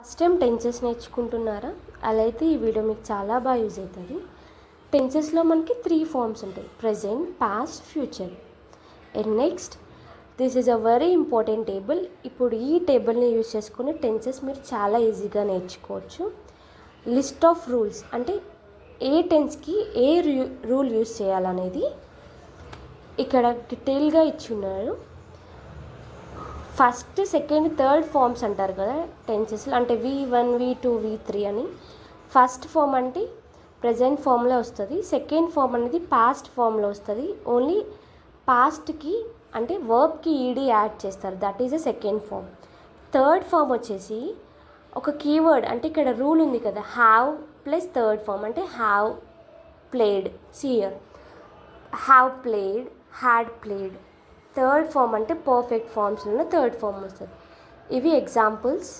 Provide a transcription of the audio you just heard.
First time tenses నేర్చుకుంటున్నారా? అలా అయితే ఈ వీడియో మీకు చాలా బాగా యూజ్ అవుతుంది. టెన్సెస్లో మనకి 3 ఫార్మ్స్ ఉంటాయి: present, past, future. And next, this is a very important table. ఇప్పుడు ఈ టేబుల్ని యూజ్ చేసుకుని టెన్సెస్ మీరు చాలా ఈజీగా నేర్చుకోవచ్చు. లిస్ట్ ఆఫ్ రూల్స్ అంటే ఏ టెన్స్కి ఏ రూల్ యూజ్ చేయాలనేది ఇక్కడ డీటెయిల్గా ఇచ్చి ఉన్నారు. ఫస్ట్, సెకండ్, థర్డ్ ఫార్మ్స్ అంటారు కదా టెన్సెస్లో, అంటే V1, V2, V3 అని. ఫస్ట్ ఫార్మ్ అంటే ప్రజెంట్ ఫామ్లో వస్తుంది. సెకండ్ ఫార్మ్ అనేది పాస్ట్ ఫామ్లో వస్తుంది. ఓన్లీ పాస్ట్కి అంటే వర్బ్కి ఈడీ యాడ్ చేస్తారు, that is a second form. Third form వచ్చేసి ఒక కీవర్డ్, అంటే ఇక్కడ రూల్ ఉంది కదా, హ్యావ్ ప్లస్ థర్డ్ ఫార్మ్ అంటే హ్యావ్ ప్లేడ్. సియర్ have played, had played. Third form అంటే పర్ఫెక్ట్ ఫార్మ్స్లో థర్డ్ ఫార్మ్ వస్తుంది. ఇవి ఎగ్జాంపుల్స్.